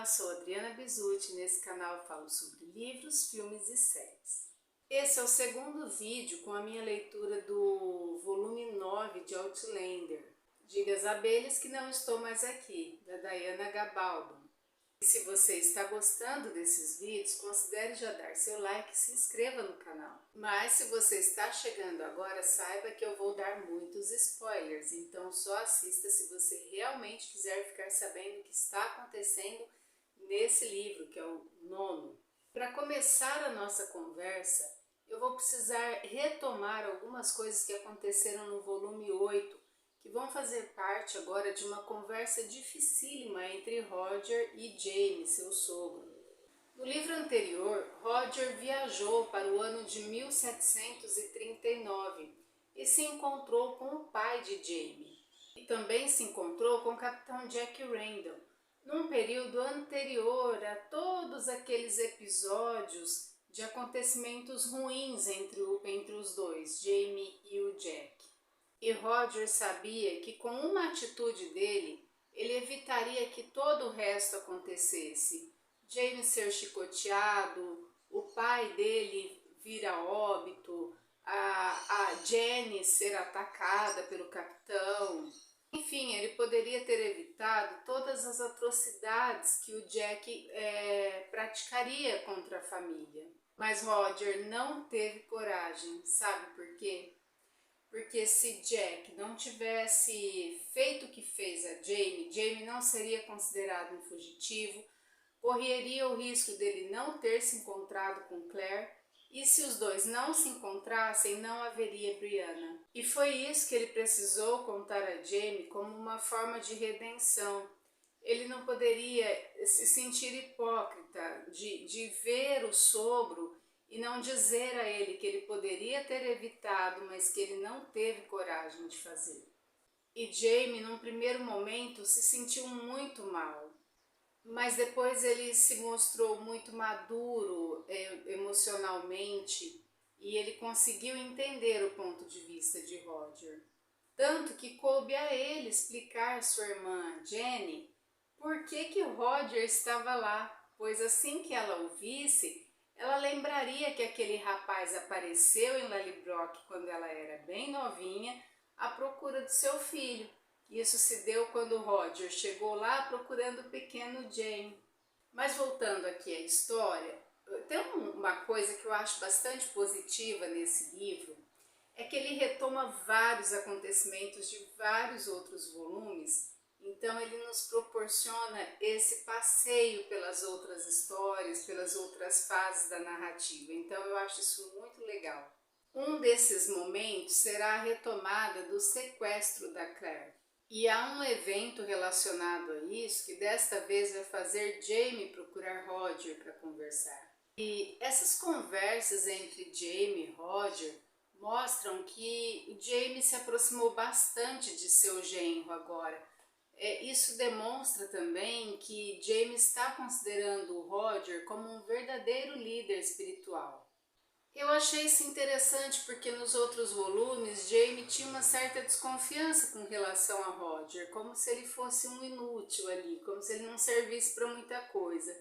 Olá, sou Adriana Bisutti, nesse canal eu falo sobre livros, filmes e séries. Esse é o segundo vídeo com a minha leitura do volume 9 de Outlander, Diga às Abelhas que Não Estou Mais Aqui, da Diana Gabaldon. E se você está gostando desses vídeos, considere já dar seu like e se inscreva no canal. Mas se você está chegando agora, saiba que eu vou dar muitos spoilers, então só assista se você realmente quiser ficar sabendo o que está acontecendo nesse livro, que é o 9º. Para começar a nossa conversa, eu vou precisar retomar algumas coisas que aconteceram no volume 8, que vão fazer parte agora de uma conversa dificílima entre Roger e Jamie, seu sogro. No livro anterior, Roger viajou para o ano de 1739 e se encontrou com o pai de Jamie. E também se encontrou com o capitão Jack Randall, num período anterior a todos aqueles episódios de acontecimentos ruins entre os dois, Jamie e o Jack. E Roger sabia que com uma atitude dele, ele evitaria que todo o resto acontecesse. Jamie ser chicoteado, o pai dele vir a óbito, a Jenny ser atacada pelo capitão. Enfim, ele poderia ter evitado todas as atrocidades que o Jack praticaria contra a família. Mas Roger não teve coragem, sabe por quê? Porque se Jack não tivesse feito o que fez a Jamie, Jamie não seria considerado um fugitivo, correria o risco dele não ter se encontrado com Claire, e se os dois não se encontrassem, não haveria Brianna. E foi isso que ele precisou contar a Jamie como uma forma de redenção. Ele não poderia se sentir hipócrita de ver o sogro e não dizer a ele que ele poderia ter evitado, mas que ele não teve coragem de fazer. E Jamie, num primeiro momento, se sentiu muito mal, mas depois ele se mostrou muito maduro emocionalmente e ele conseguiu entender o ponto de vista de Roger. Tanto que coube a ele explicar à sua irmã Jenny por que Roger estava lá, pois assim que ela o visse, ela lembraria que aquele rapaz apareceu em Lallybrook quando ela era bem novinha, à procura do seu filho. Isso se deu quando Roger chegou lá procurando o pequeno Jamie. Mas voltando aqui à história, tem uma coisa que eu acho bastante positiva nesse livro, é que ele retoma vários acontecimentos de vários outros volumes. Então ele nos proporciona esse passeio pelas outras histórias, pelas outras fases da narrativa. Então eu acho isso muito legal. Um desses momentos será a retomada do sequestro da Claire. E há um evento relacionado a isso que desta vez vai fazer Jamie procurar Roger para conversar. E essas conversas entre Jamie e Roger mostram que o Jamie se aproximou bastante de seu genro agora. Isso demonstra também que Jamie está considerando o Roger como um verdadeiro líder espiritual. Eu achei isso interessante porque nos outros volumes Jamie tinha uma certa desconfiança com relação a Roger, como se ele fosse um inútil ali, como se ele não servisse para muita coisa.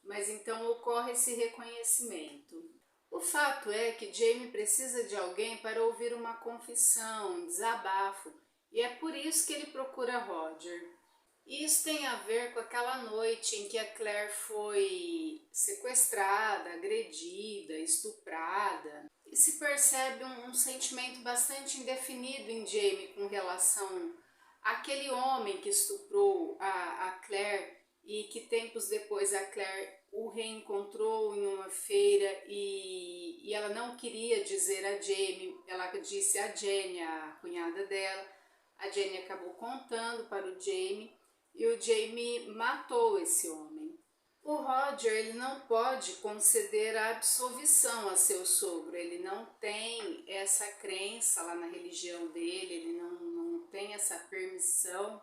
Mas então ocorre esse reconhecimento. O fato é que Jamie precisa de alguém para ouvir uma confissão, um desabafo, e é por isso que ele procura Roger. Isso tem a ver com aquela noite em que a Claire foi sequestrada, agredida, estuprada. E se percebe um sentimento bastante indefinido em Jamie com relação àquele homem que estuprou a Claire e que tempos depois a Claire o reencontrou em uma feira e ela não queria dizer a Jamie, ela disse a Jenny, a cunhada dela. A Jenny acabou contando para o Jamie e o Jamie matou esse homem. O Roger ele não pode conceder a absolvição a seu sogro, ele não tem essa crença lá na religião dele, ele não tem essa permissão,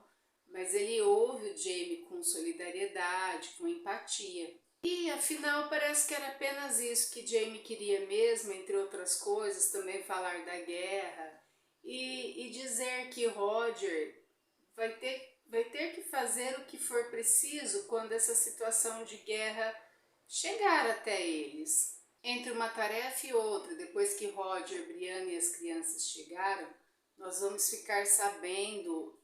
mas ele ouve o Jamie com solidariedade, com empatia. E afinal parece que era apenas isso que Jamie queria mesmo, entre outras coisas, também falar da guerra e dizer que Roger vai ter vai ter que fazer o que for preciso quando essa situação de guerra chegar até eles. Entre uma tarefa e outra, depois que Roger, Brianna e as crianças chegaram, nós vamos ficar sabendo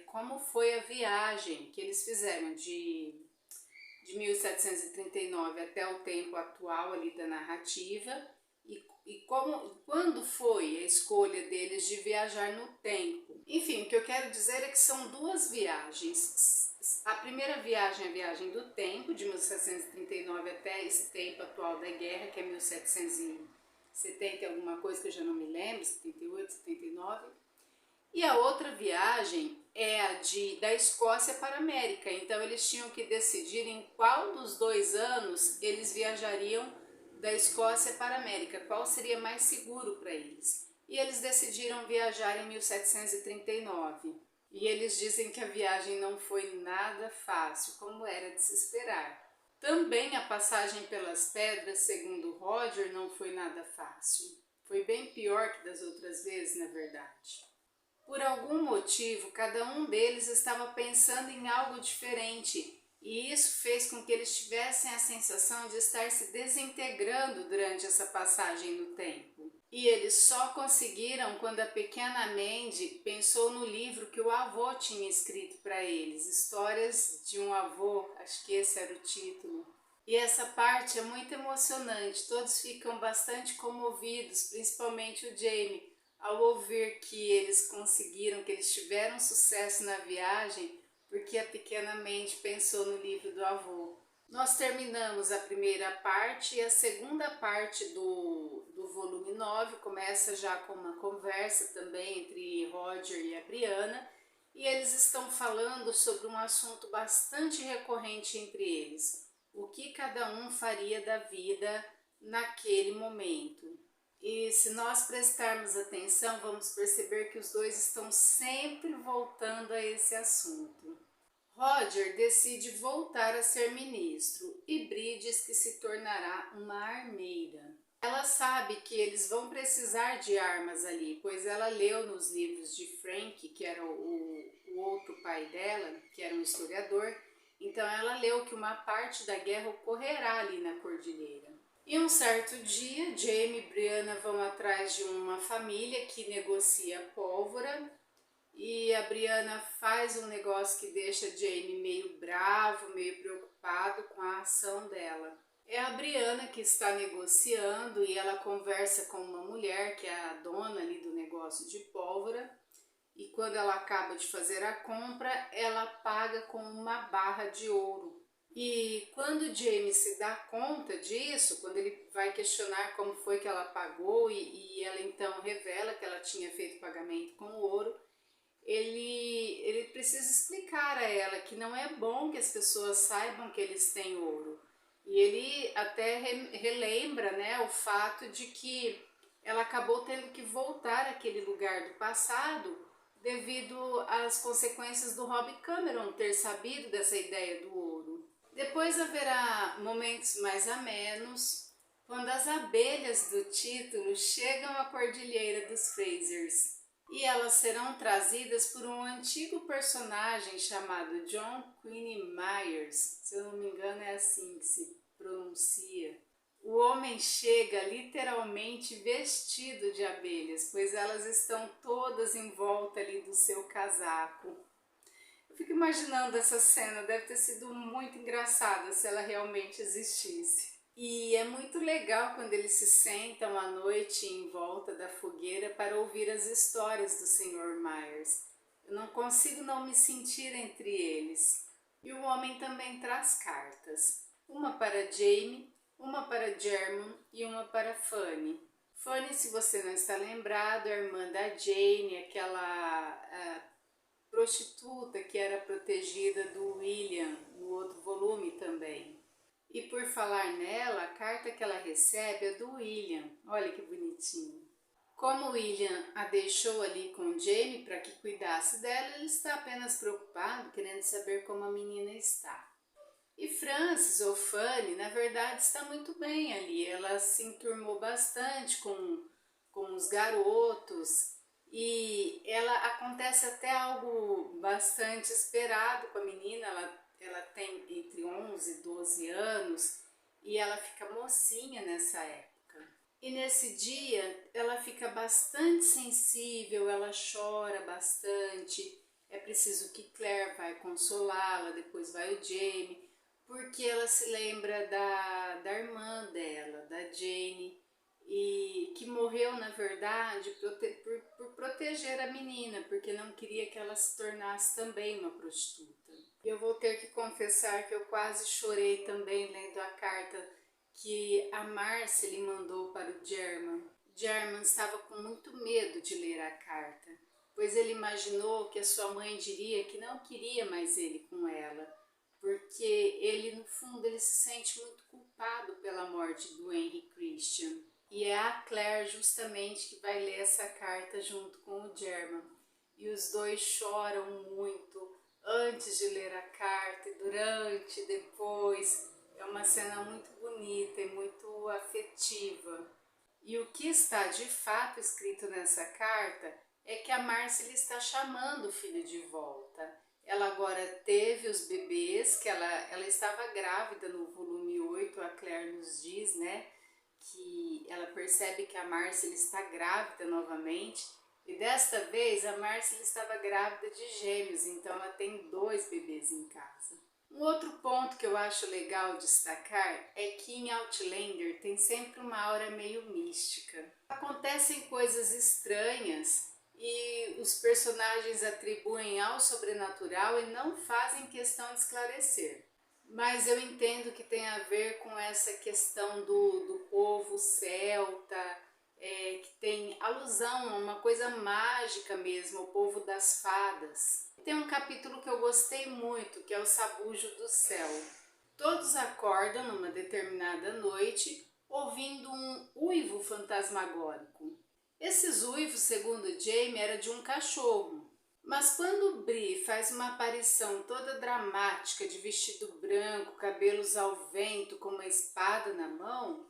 como foi a viagem que eles fizeram de 1739 até o tempo atual ali da narrativa quando foi a escolha deles de viajar no tempo. Enfim, o que eu quero dizer é que são duas viagens. A primeira viagem é a viagem do tempo, de 1739 até esse tempo atual da guerra, que é 1770 alguma coisa que eu já não me lembro, 78, 79. E a outra viagem é a da Escócia para a América. Então eles tinham que decidir em qual dos 2 anos eles viajariam da Escócia para a América, qual seria mais seguro para eles. E eles decidiram viajar em 1739. E eles dizem que a viagem não foi nada fácil, como era de se esperar. Também a passagem pelas pedras, segundo Roger, não foi nada fácil. Foi bem pior que das outras vezes, na verdade. Por algum motivo, cada um deles estava pensando em algo diferente, e isso fez com que eles tivessem a sensação de estar se desintegrando durante essa passagem no tempo. E eles só conseguiram quando a pequena Mandy pensou no livro que o avô tinha escrito para eles, Histórias de um Avô, acho que esse era o título. E essa parte é muito emocionante, todos ficam bastante comovidos, principalmente o Jamie, ao ouvir que eles conseguiram, que eles tiveram sucesso na viagem, porque a pequena Mandy pensou no livro do avô. Nós terminamos a primeira parte e a segunda parte do volume 9 começa já com uma conversa também entre Roger e a Brianna, e eles estão falando sobre um assunto bastante recorrente entre eles, o que cada um faria da vida naquele momento. E se nós prestarmos atenção, vamos perceber que os dois estão sempre voltando a esse assunto. Roger decide voltar a ser ministro e Bree diz que se tornará uma armeira. Ela sabe que eles vão precisar de armas ali, pois ela leu nos livros de Frank, que era o outro pai dela, que era um historiador, então ela leu que uma parte da guerra ocorrerá ali na cordilheira. E um certo dia, Jamie e Brianna vão atrás de uma família que negocia pólvora e a Brianna faz um negócio que deixa Jamie meio bravo, meio preocupado com a ação dela. É a Brianna que está negociando e ela conversa com uma mulher que é a dona ali do negócio de pólvora e quando ela acaba de fazer a compra, ela paga com uma barra de ouro. E quando Jamie se dá conta disso, quando ele vai questionar como foi que ela pagou e ela então revela que ela tinha feito pagamento com ouro, ele precisa explicar a ela que não é bom que as pessoas saibam que eles têm ouro. E ele até relembra, né, o fato de que ela acabou tendo que voltar àquele lugar do passado devido às consequências do Rob Cameron ter sabido dessa ideia do ouro. Depois haverá momentos mais amenos, quando as abelhas do título chegam à Cordilheira dos Frasers. E elas serão trazidas por um antigo personagem chamado John Quincy Myers, se eu não me engano é assim que se pronuncia. O homem chega literalmente vestido de abelhas, pois elas estão todas em volta ali do seu casaco. Eu fico imaginando essa cena, deve ter sido muito engraçada se ela realmente existisse. E é muito legal quando eles se sentam à noite em volta da fogueira para ouvir as histórias do Sr. Myers. Eu não consigo não me sentir entre eles. E o homem também traz cartas. Uma para Jamie, uma para German e uma para Fanny. Fanny, se você não está lembrado, é a irmã da Jane, aquela prostituta que era protegida do William, no outro volume também. E por falar nela, a carta que ela recebe é do William. Olha que bonitinho. Como o William a deixou ali com Jamie para que cuidasse dela, ele está apenas preocupado, querendo saber como a menina está. E Frances, ou Fanny, na verdade está muito bem ali. Ela se enturmou bastante com os garotos E acontece até algo bastante esperado com a menina. Ela tem entre 11 e 12 anos e ela fica mocinha nessa época. E nesse dia ela fica bastante sensível, ela chora bastante. É preciso que Claire vai consolá-la, depois vai o Jamie, porque ela se lembra da irmã dela, da Jane, e que morreu na verdade por proteger a menina, porque não queria que ela se tornasse também uma prostituta. Eu vou ter que confessar que eu quase chorei também lendo a carta que a Marcia lhe mandou para o German. German estava com muito medo de ler a carta, pois ele imaginou que a sua mãe diria que não queria mais ele com ela, porque ele, no fundo, ele se sente muito culpado pela morte do Henry Christian. E é a Claire justamente que vai ler essa carta junto com o German. E os dois choram muito antes de ler a carta e durante e depois. É uma cena muito bonita e muito afetiva. E o que está de fato escrito nessa carta é que a Marcia está chamando o filho de volta. Ela agora teve os bebês, que ela estava grávida no volume 8, a Claire nos diz, né? Que ela percebe que a Marcia está grávida novamente. E desta vez a Marcia estava grávida de gêmeos, então ela tem 2 bebês em casa. Um outro ponto que eu acho legal destacar é que em Outlander tem sempre uma aura meio mística. Acontecem coisas estranhas e os personagens atribuem ao sobrenatural e não fazem questão de esclarecer. Mas eu entendo que tem a ver com essa questão do povo celta, que tem alusão a uma coisa mágica mesmo, o povo das fadas. Tem um capítulo que eu gostei muito, que é o Sabujo do Céu. Todos acordam numa determinada noite ouvindo um uivo fantasmagórico. Esses uivos, segundo Jamie, era de um cachorro. Mas quando Bree faz uma aparição toda dramática de vestido branco, cabelos ao vento com uma espada na mão,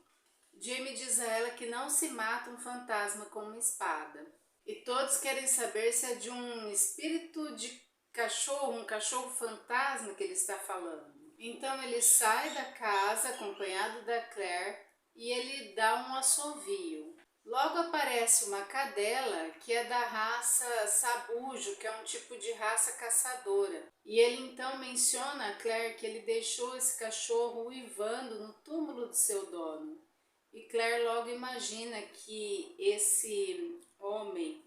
Jamie diz a ela que não se mata um fantasma com uma espada. E todos querem saber se é de um espírito de cachorro, um cachorro fantasma que ele está falando. Então ele sai da casa acompanhado da Claire e ele dá um assovio. Logo aparece uma cadela que é da raça sabujo, que é um tipo de raça caçadora. E ele então menciona a Claire que ele deixou esse cachorro uivando no túmulo do seu dono. E Claire logo imagina que esse homem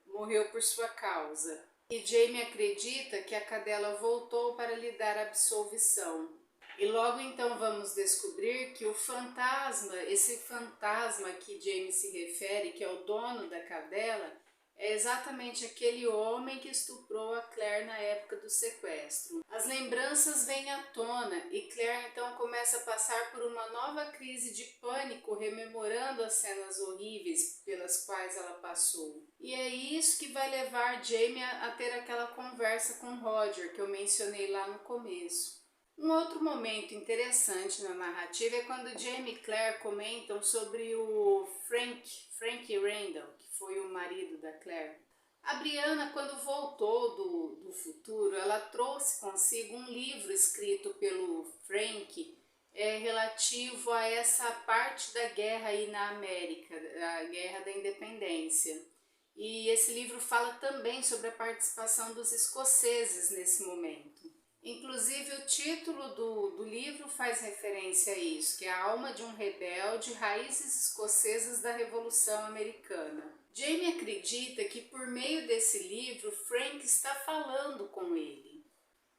morreu por sua causa. E Jamie acredita que a cadela voltou para lhe dar absolvição. E logo então vamos descobrir que o fantasma, esse fantasma que Jamie se refere, que é o dono da cadela, é exatamente aquele homem que estuprou a Claire na época do sequestro. As lembranças vêm à tona e Claire então começa a passar por uma nova crise de pânico, rememorando as cenas horríveis pelas quais ela passou. E é isso que vai levar Jamie a ter aquela conversa com Roger que eu mencionei lá no começo. Um outro momento interessante na narrativa é quando Jamie e Claire comentam sobre o Frank Randall, que foi o marido da Claire. A Brianna, quando voltou do futuro, ela trouxe consigo um livro escrito pelo Frank relativo a essa parte da guerra aí na América, a Guerra da Independência. E esse livro fala também sobre a participação dos escoceses nesse momento. Inclusive o título do livro faz referência a isso, que é a alma de um rebelde, raízes escocesas da Revolução Americana. Jamie acredita que por meio desse livro Frank está falando com ele.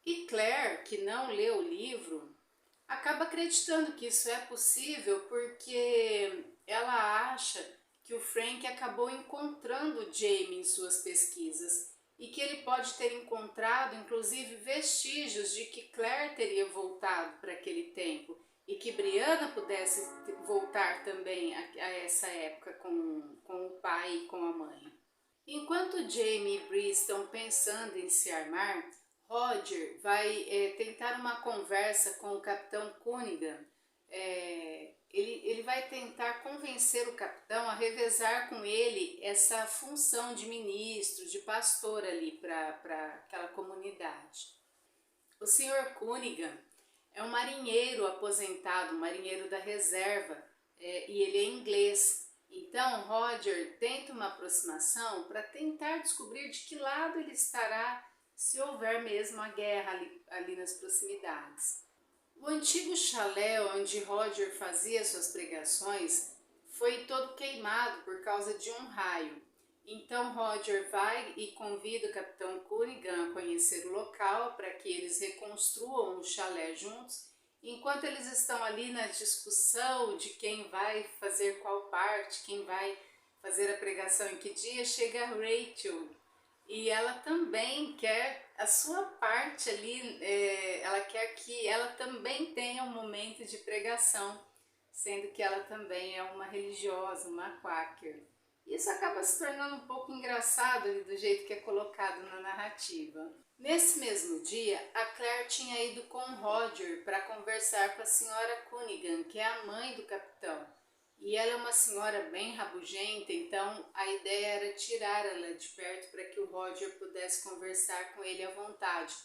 E Claire, que não leu o livro, acaba acreditando que isso é possível porque ela acha que o Frank acabou encontrando Jamie em suas pesquisas e que ele pode ter encontrado, inclusive, vestígios de que Claire teria voltado para aquele tempo e que Brianna pudesse voltar também a essa época com o pai e com a mãe. Enquanto Jamie e Bree estão pensando em se armar, Roger vai tentar uma conversa com o Capitão Cunningham, ele vai tentar convencer o capitão a revezar com ele essa função de ministro, de pastor ali para aquela comunidade. O Sr. Cunningham é um marinheiro aposentado, um marinheiro da reserva, e ele é inglês. Então Roger tenta uma aproximação para tentar descobrir de que lado ele estará se houver mesmo a guerra ali nas proximidades. O antigo chalé onde Roger fazia suas pregações foi todo queimado por causa de um raio. Então Roger vai e convida o capitão Cunningham a conhecer o local para que eles reconstruam o chalé juntos. Enquanto eles estão ali na discussão de quem vai fazer qual parte, quem vai fazer a pregação em que dia, chega a Rachel. E ela também quer a sua parte ali, ela quer que ela também tenha um momento de pregação, sendo que ela também é uma religiosa, uma quaker. Isso acaba se tornando um pouco engraçado ali, do jeito que é colocado na narrativa. Nesse mesmo dia, a Claire tinha ido com Roger para conversar com a senhora Cunningham, que é a mãe do capitão. E ela é uma senhora bem rabugenta, então a ideia era tirar ela de perto para que o Roger pudesse conversar com ele à vontade.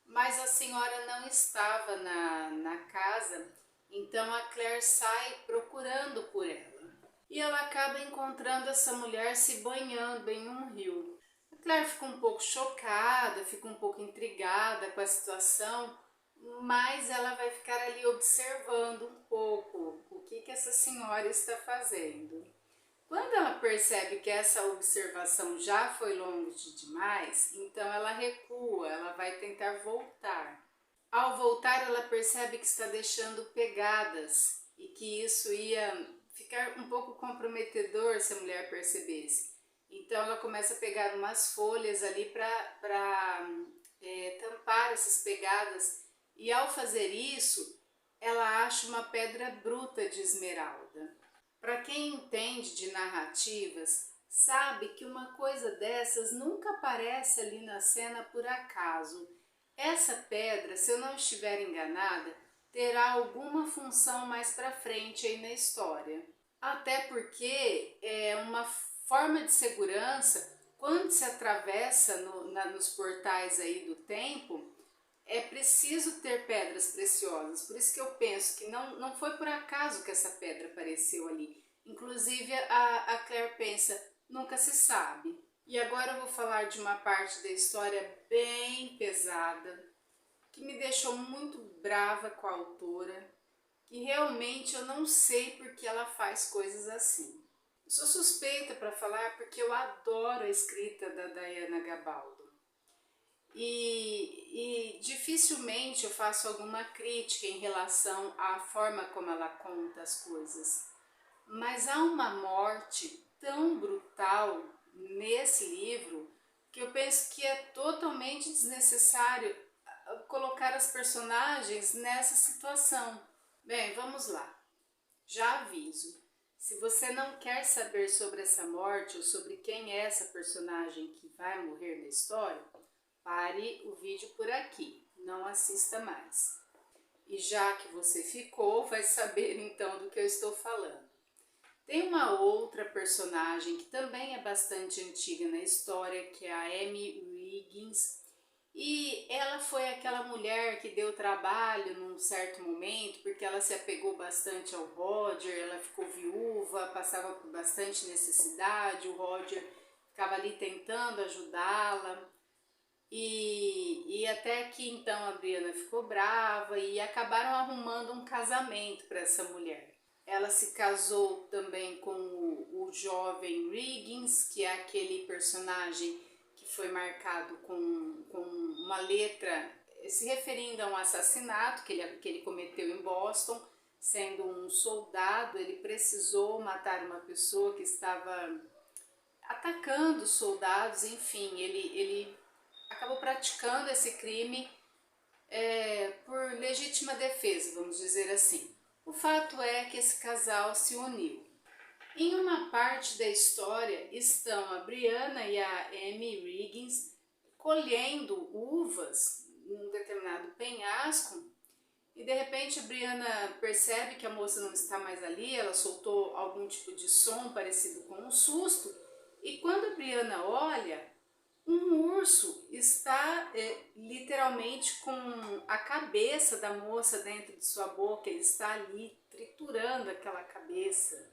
Mas a senhora não estava na casa, então a Claire sai procurando por ela. E ela acaba encontrando essa mulher se banhando em um rio. A Claire fica um pouco chocada, fica um pouco intrigada com a situação, mas ela vai ficar ali observando um pouco o que essa senhora está fazendo. Quando ela percebe que essa observação já foi longe demais, então ela recua, ela vai tentar voltar. Ao voltar, ela percebe que está deixando pegadas e que isso ia ficar um pouco comprometedor se a mulher percebesse. Então ela começa a pegar umas folhas ali para tampar essas pegadas, e ao fazer isso, ela acha uma pedra bruta de esmeralda. Para quem entende de narrativas, sabe que uma coisa dessas nunca aparece ali na cena por acaso. Essa pedra, se eu não estiver enganada, terá alguma função mais para frente aí na história. Até porque é uma forma de segurança quando se atravessa nos portais aí do tempo. É preciso ter pedras preciosas, por isso que eu penso que não foi por acaso que essa pedra apareceu ali. Inclusive a Claire pensa, nunca se sabe. E agora eu vou falar de uma parte da história bem pesada, que me deixou muito brava com a autora, que realmente eu não sei por que ela faz coisas assim. Eu sou suspeita para falar porque eu adoro a escrita da Diana Gabaldon. E dificilmente eu faço alguma crítica em relação à forma como ela conta as coisas. Mas há uma morte tão brutal nesse livro que eu penso que é totalmente desnecessário colocar as personagens nessa situação. Bem, vamos lá. Já aviso, se você não quer saber sobre essa morte ou sobre quem é essa personagem que vai morrer na história, pare o vídeo por aqui, não assista mais. E já que você ficou, vai saber então do que eu estou falando. Tem uma outra personagem que também é bastante antiga na história, que é a Amy Wiggins. E ela foi aquela mulher que deu trabalho num certo momento, porque ela se apegou bastante ao Roger, ela ficou viúva, passava por bastante necessidade, o Roger ficava ali tentando ajudá-la. E até que então a Brianna ficou brava e acabaram arrumando um casamento para essa mulher. Ela se casou também com o jovem Riggins, que é aquele personagem que foi marcado com uma letra se referindo a um assassinato que ele cometeu em Boston. Sendo um soldado, ele precisou matar uma pessoa que estava atacando soldados, enfim, ele acabou praticando esse crime por legítima defesa, vamos dizer assim. O fato é que esse casal se uniu. Em uma parte da história estão a Brianna e a Amy Wiggins colhendo uvas num determinado penhasco, E de repente a Brianna percebe que a moça não está mais ali, ela soltou algum tipo de som parecido com um susto, e quando a Brianna olha, um urso está literalmente com a cabeça da moça dentro de sua boca, ele está ali triturando aquela cabeça.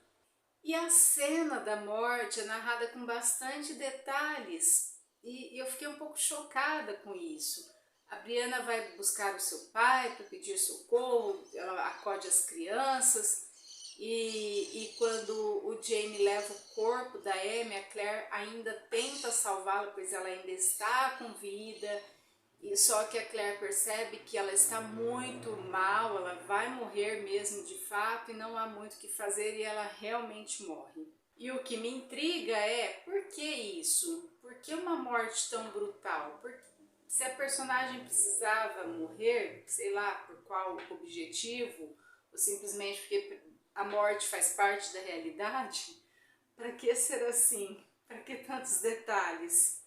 E a cena da morte é narrada com bastante detalhes e eu fiquei um pouco chocada com isso. A Brianna vai buscar o seu pai para pedir socorro, ela acode as crianças e quando o Jamie leva o corpo da Amy, a Claire ainda tenta salvá-la, pois ela ainda está com vida. E só que a Claire percebe que ela está muito mal, ela vai morrer mesmo de fato e não há muito o que fazer e ela realmente morre. E o que me intriga é, por que isso? Por que uma morte tão brutal? Se a personagem precisava morrer, sei lá, por qual objetivo, ou simplesmente porque a morte faz parte da realidade, para que ser assim? Para que tantos detalhes?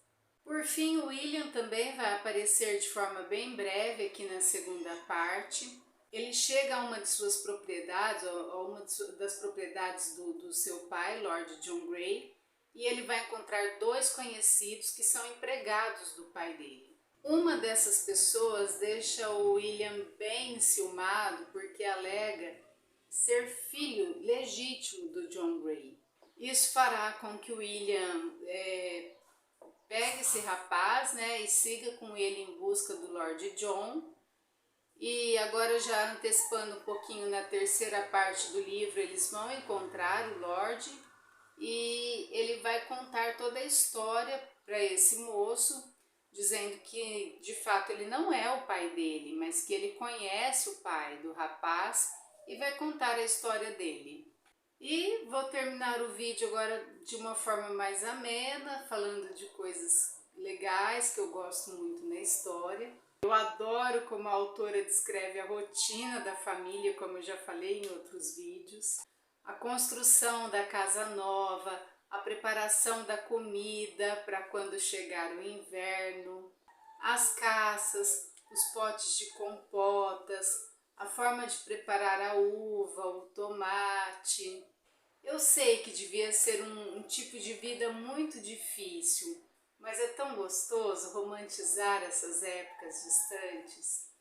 Por fim, o William também vai aparecer de forma bem breve aqui na segunda parte. Ele chega a uma de suas propriedades, a uma das propriedades do seu pai, Lord John Grey, e ele vai encontrar dois conhecidos que são empregados do pai dele. Uma dessas pessoas deixa o William bem enciumado porque alega ser filho legítimo do John Grey. Isso fará com que o William pegue esse rapaz, né, e siga com ele em busca do Lord John. E agora, já antecipando um pouquinho, na terceira parte do livro eles vão encontrar o Lord e ele vai contar toda a história para esse moço, dizendo que de fato ele não é o pai dele, mas que ele conhece o pai do rapaz e vai contar a história dele. E vou terminar o vídeo agora de uma forma mais amena, falando de coisas legais que eu gosto muito na história. Eu adoro como a autora descreve a rotina da família, como eu já falei em outros vídeos. A construção da casa nova, a preparação da comida para quando chegar o inverno, as caças, os potes de compotas, a forma de preparar a uva, o tomate. Eu sei que devia ser um tipo de vida muito difícil, mas é tão gostoso romantizar essas épocas distantes.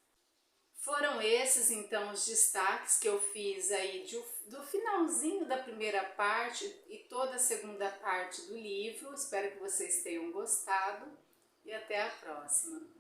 Foram esses então os destaques que eu fiz aí do finalzinho da primeira parte e toda a segunda parte do livro. Espero que vocês tenham gostado e até a próxima.